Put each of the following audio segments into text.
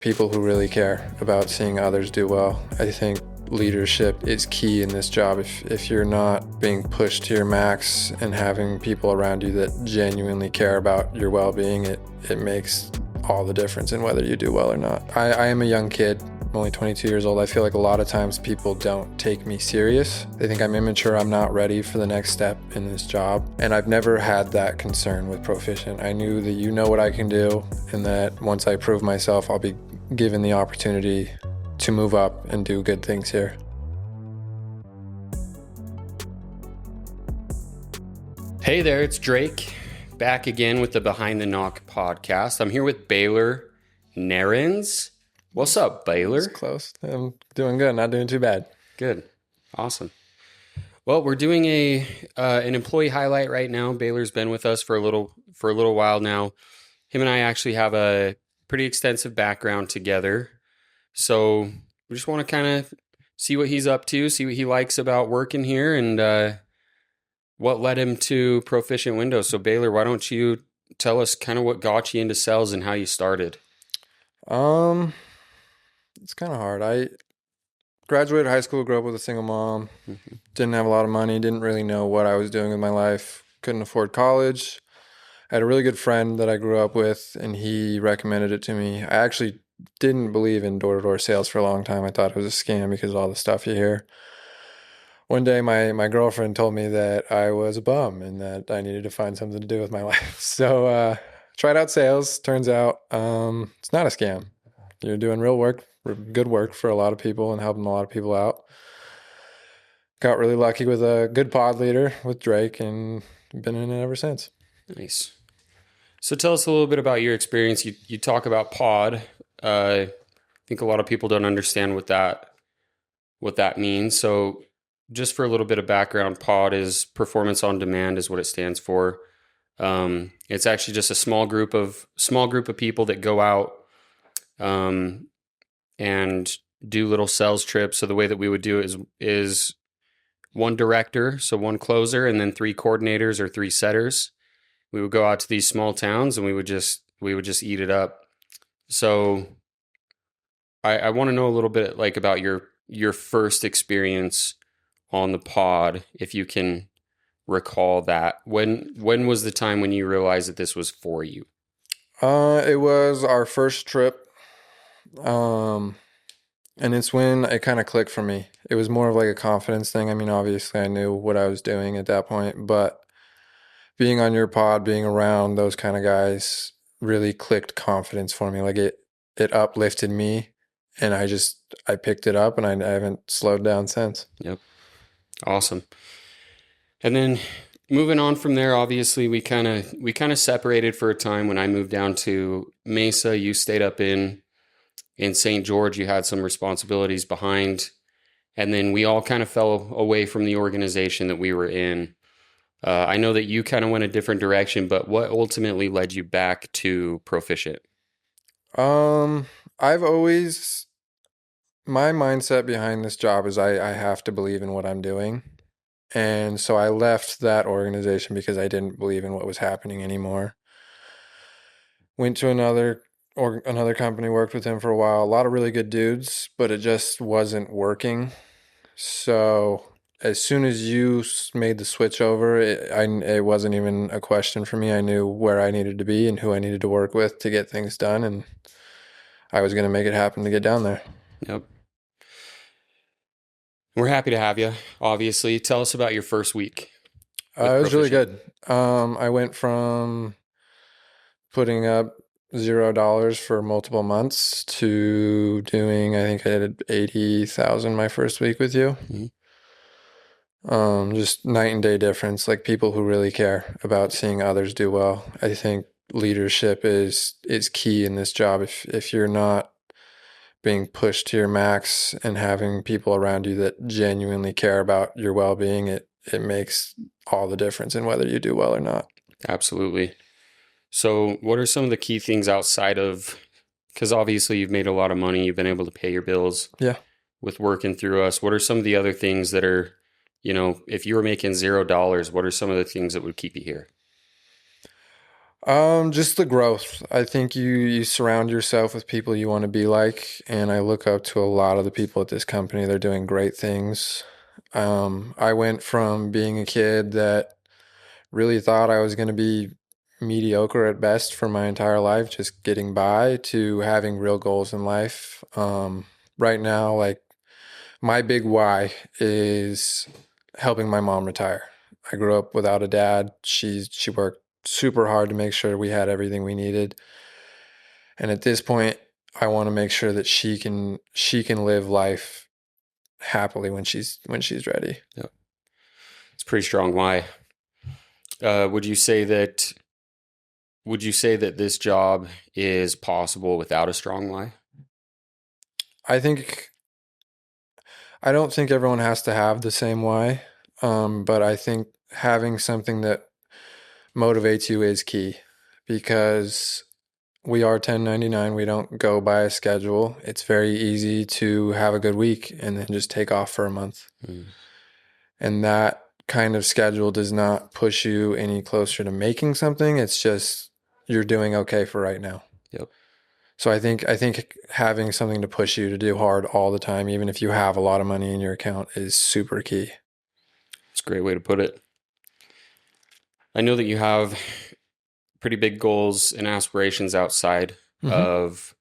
people who really care about seeing others do well. I think leadership is key in this job. If you're not being pushed to your max and having people around you that genuinely care about your well-being, it makes all the difference in whether you do well or not. I am a young kid. I'm only 22 years old. I feel like a lot of times people don't take me serious. They think I'm immature, I'm not ready for the next step in this job. And I've never had that concern with Proficient. I knew that you know what I can do, and that once I prove myself, I'll be given the opportunity to move up and do good things here. Hey there, it's Drake, back again with the Behind the Knock podcast. I'm here with Baylor Narins. What's up, Baylor? It's close. I'm doing good, not doing too bad. Good. Awesome. Well, we're doing an employee highlight right now. Baylor's been with us for a little while now. Him and I actually have a pretty extensive background together. So we just want to kind of see what he's up to, see what he likes about working here, and what led him to Proficient Windows. So Baylor, why don't you tell us kind of what got you into sales and how you started? It's kind of hard. I graduated high school, grew up with a single mom, didn't have a lot of money, didn't really know what I was doing with my life, couldn't afford college. I had a really good friend that I grew up with, and he recommended it to me. I actually didn't believe in door-to-door sales for a long time. I thought it was a scam because of all the stuff you hear. One day, my girlfriend told me that I was a bum and that I needed to find something to do with my life. So tried out sales. Turns out it's not a scam. You're doing real work, good work for a lot of people and helping a lot of people out. Got really lucky with a good pod leader with Drake and been in it ever since. Nice. So tell us a little bit about your experience. You talk about pod. I think a lot of people don't understand what that means. So just for a little bit of background, pod is performance on demand is what it stands for. It's actually just a small group of people that go out and do little sales trips. So the way that we would do it is one director, so one closer, and then 3 coordinators or 3 setters. We would go out to these small towns and we would just eat it up. So I want to know a little bit like about your first experience on the pod, if you can recall that. When was the time when you realized that this was for you? It was our first trip. And it's when it kind of clicked for me. It was more of like a confidence thing. I mean, obviously I knew what I was doing at that point, but being on your pod, being around those kind of guys really clicked confidence for me. Like it uplifted me, and I picked it up, and I haven't slowed down since. Yep. Awesome. And then moving on from there, obviously we kind of separated for a time. When I moved down to Mesa, you stayed up in St. George. You had some responsibilities behind, and then we all kind of fell away from the organization that we were in. I know that you kind of went a different direction, but what ultimately led you back to Proficient? My mindset behind this job is I have to believe in what I'm doing. And so I left that organization because I didn't believe in what was happening anymore. Went to another company, worked with him for a while. A lot of really good dudes, but it just wasn't working. So as soon as you made the switch over, it wasn't even a question for me. I knew where I needed to be and who I needed to work with to get things done, and I was going to make it happen to get down there. Yep. We're happy to have you, obviously. Tell us about your first week. It was really good. I went from putting up $0 for multiple months to doing, I think I did 80,000 my first week with you. Mm-hmm. Just night and day difference. Like people who really care about seeing others do well. I think leadership is key in this job. If you're not being pushed to your max and having people around you that genuinely care about your well-being, it makes all the difference in whether you do well or not. Absolutely. So what are some of the key things outside of, because obviously you've made a lot of money, you've been able to pay your bills with working through us. What are some of the other things that are, if you were making $0, what are some of the things that would keep you here? Just the growth. I think you surround yourself with people you want to be like, and I look up to a lot of the people at this company. They're doing great things. I went from being a kid that really thought I was going to be mediocre at best for my entire life, just getting by, to having real goals in life. Right now, like my big why is helping my mom retire. I grew up without a dad. She worked super hard to make sure we had everything we needed. And at this point, I want to make sure that she can live life happily when she's ready. Yeah. It's pretty strong. Why? Would you say that this job is possible without a strong why? I think I don't think everyone has to have the same why, but I think having something that motivates you is key because we are 1099. We don't go by a schedule. It's very easy to have a good week and then just take off for a month. Mm. And that kind of schedule does not push you any closer to making something. It's just you're doing okay for right now. Yep. So I think having something to push you to do hard all the time, even if you have a lot of money in your account, is super key. It's a great way to put it. I know that you have pretty big goals and aspirations outside of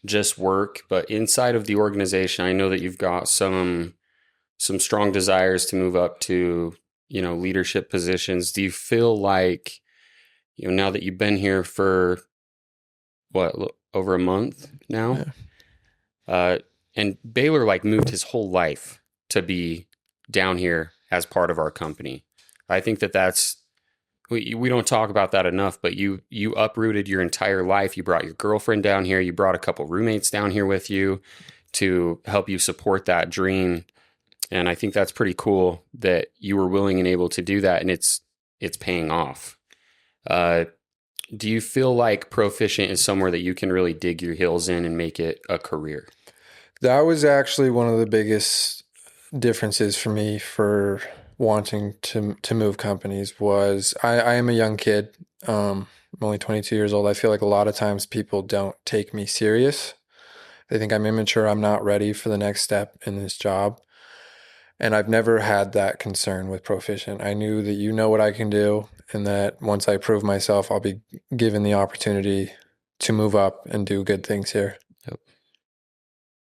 just work, but inside of the organization, I know that you've got some strong desires to move up to, leadership positions. Do you feel like, now that you've been here for over a month now, and Baylor moved his whole life to be down here as part of our company. I think that's we don't talk about that enough, but you uprooted your entire life. You brought your girlfriend down here. You brought a couple roommates down here with you to help you support that dream. And I think that's pretty cool that you were willing and able to do that, and it's paying off. Do you feel like Proficient is somewhere that you can really dig your heels in and make it a career? That was actually one of the biggest differences for me for wanting to move companies was I am a young kid. I'm only 22 years old. I feel like a lot of times people don't take me serious. They think I'm immature. I'm not ready for the next step in this job. And I've never had that concern with Proficient. I knew that you know what I can do, and that once I prove myself, I'll be given the opportunity to move up and do good things here. Yep.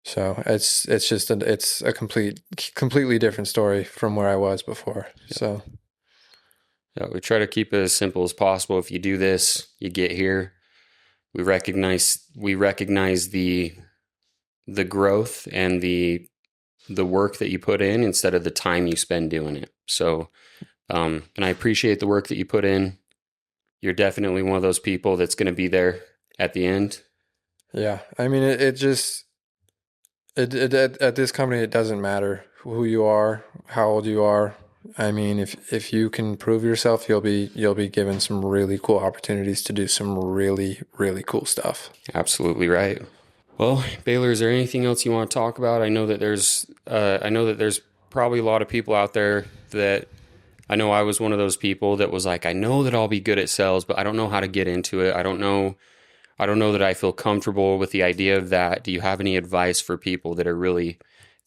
So it's a completely different story from where I was before. Yep. So yeah, we try to keep it as simple as possible. If you do this, you get here. We recognize the growth and the work that you put in instead of the time you spend doing it. So, and I appreciate the work that you put in. You're definitely one of those people that's going to be there at the end. yeah, I mean, at this company, it doesn't matter who you are, how old you are. I mean, if you can prove yourself, you'll be given some really cool opportunities to do some really, really cool stuff. Absolutely right. Well, Baylor, is there anything else you want to talk about? I know that there's probably a lot of people out there that I know I was one of those people that was like, I know that I'll be good at sales, but I don't know how to get into it. I don't know that I feel comfortable with the idea of that. Do you have any advice for people that are really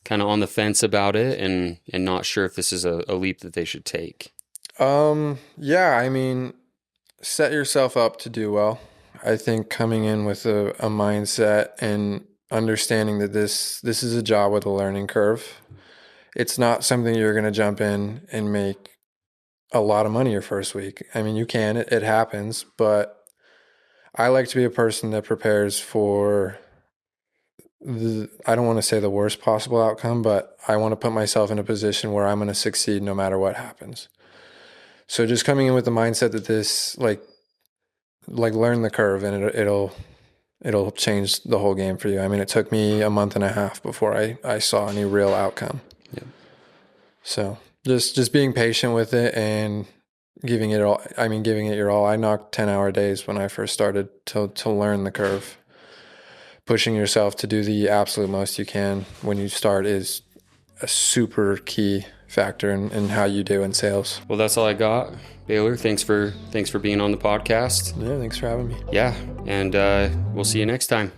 kind of on the fence about it and not sure if this is a leap that they should take? Yeah, I mean, set yourself up to do well. I think coming in with a mindset and understanding that this is a job with a learning curve. It's not something you're going to jump in and make a lot of money your first week. I mean, you can, it happens, but I like to be a person that prepares for I don't want to say the worst possible outcome, but I want to put myself in a position where I'm going to succeed no matter what happens. So just coming in with the mindset that this learn the curve, and it'll change the whole game for you. I mean, it took me a month and a half before I saw any real outcome. Yeah. So just being patient with it and giving it all. I mean, giving it your all. I knocked 10-hour days when I first started to learn the curve. Pushing yourself to do the absolute most you can when you start is a super key factor in how you do in sales. Well, that's all I got. Baylor, thanks for being on the podcast. Yeah, thanks for having me. Yeah, and we'll see you next time.